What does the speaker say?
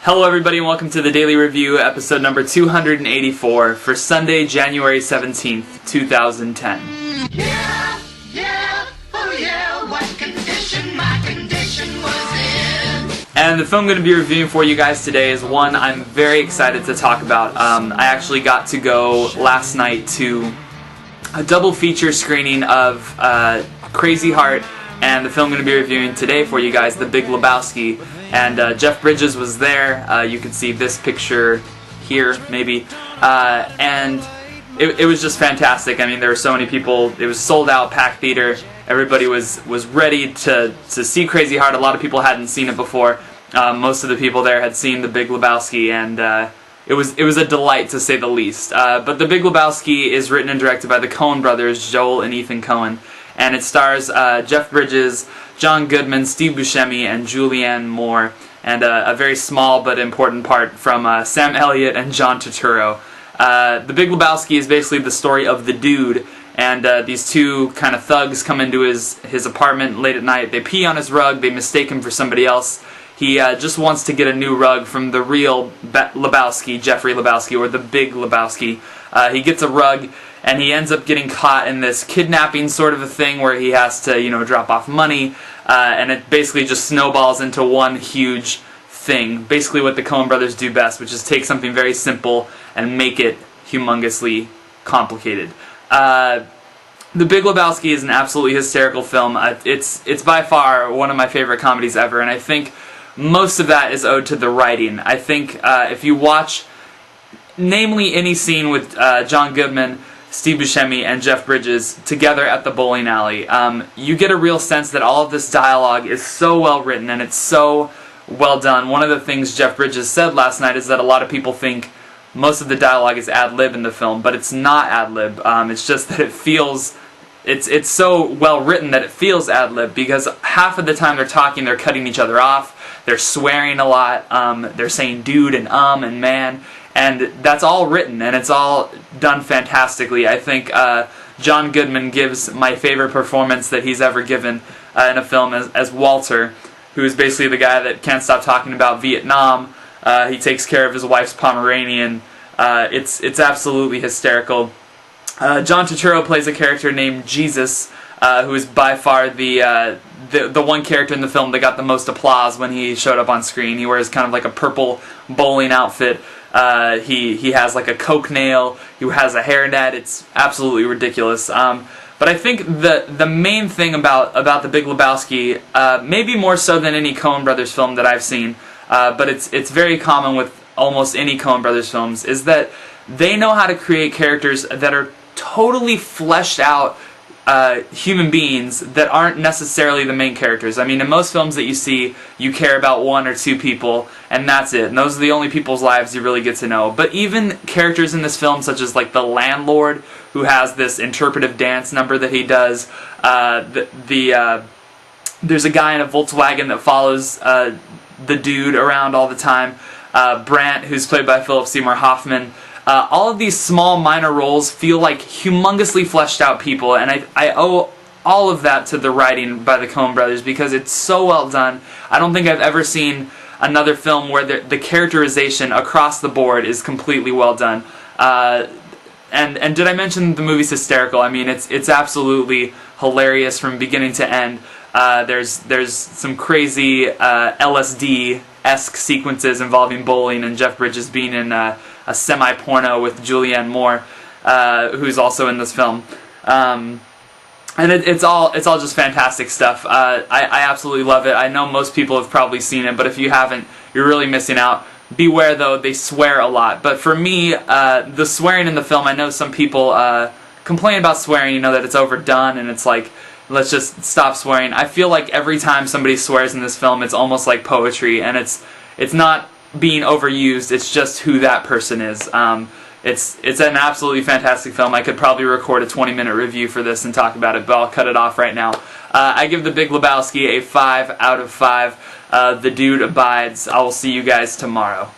Hello everybody and welcome to the Daily Review, episode number 284 for Sunday, January 17th, 2010. Oh yeah, what condition my condition was in. And the film I'm going to be reviewing for you guys today is one I'm very excited to talk about. I actually got to go last night to a double feature screening of Crazy Heart and the film I'm going to be reviewing today for you guys, The Big Lebowski. And Jeff Bridges was there. You can see this picture here, maybe. And it was just fantastic. I mean, there were so many people. It was sold out, packed theater. Everybody was ready to see Crazy Heart. A lot of people hadn't seen it before. Most of the people there had seen The Big Lebowski, and it was a delight to say the least. But The Big Lebowski is written and directed by the Coen brothers, Joel and Ethan Coen, and it stars Jeff Bridges, John Goodman, Steve Buscemi, and Julianne Moore, and a very small but important part from Sam Elliott and John Turturro. The Big Lebowski is basically the story of the dude, and these two kind of thugs come into his apartment late at night. They pee on his rug, they mistake him for somebody else. He just wants to get a new rug from the real Lebowski, Jeffrey Lebowski, or the Big Lebowski. He gets a rug, and he ends up getting caught in this kidnapping sort of a thing where he has to, drop off money, and it basically just snowballs into one huge thing. Basically what the Coen brothers do best, which is take something very simple and make it humongously complicated. The Big Lebowski is an absolutely hysterical film. It's by far one of my favorite comedies ever, and I think most of that is owed to the writing. I think if you watch, namely any scene with John Goodman, Steve Buscemi, and Jeff Bridges together at the bowling alley, you get a real sense that all of this dialogue is so well written and it's so well done. One of the things Jeff Bridges said last night is that a lot of people think most of the dialogue is ad-lib in the film, but it's not ad-lib. It's just that it feels, it's so well written that it feels ad-lib, because half of the time they're talking, they're cutting each other off, they're swearing a lot, they're saying dude and man, and that's all written, and it's all done fantastically. I think John Goodman gives my favorite performance that he's ever given in a film as Walter, who is basically the guy that can't stop talking about Vietnam. He takes care of his wife's Pomeranian. It's absolutely hysterical. John Turturro plays a character named Jesus, who is by far the one character in the film that got the most applause when he showed up on screen. He wears kind of like a purple bowling outfit. He has like a coke nail. He has a hairnet. It's absolutely ridiculous. But I think the main thing about The Big Lebowski, maybe more so than any Coen brothers film that I've seen, but it's very common with almost any Coen brothers films, is that they know how to create characters that are totally fleshed out human beings that aren't necessarily the main characters. I mean, in most films that you see, you care about one or two people, and that's it. And those are the only people's lives you really get to know. But even characters in this film, such as like the landlord, who has this interpretive dance number that he does, there's a guy in a Volkswagen that follows the dude around all the time, Brant, who's played by Philip Seymour Hoffman. All of these small minor roles feel like humongously fleshed out people, and I owe all of that to the writing by the Coen brothers, because it's so well done. I don't think I've ever seen another film where the characterization across the board is completely well done. And did I mention the movie's hysterical? I mean, it's absolutely hilarious from beginning to end. There's some crazy LSD-esque sequences involving bowling and Jeff Bridges being in a semi-porno with Julianne Moore, who's also in this film. And it's all just fantastic stuff. I absolutely love it. I know most people have probably seen it, but if you haven't, you're really missing out. Beware, though, they swear a lot. But for me, the swearing in the film, I know some people complain about swearing, that it's overdone, and it's like, let's just stop swearing. I feel like every time somebody swears in this film, it's almost like poetry, and it's not being overused, it's just who that person is. It's an absolutely fantastic film. I could probably record a 20-minute review for this and talk about it, but I'll cut it off right now. I give The Big Lebowski a 5 out of 5. The dude abides. I will see you guys tomorrow.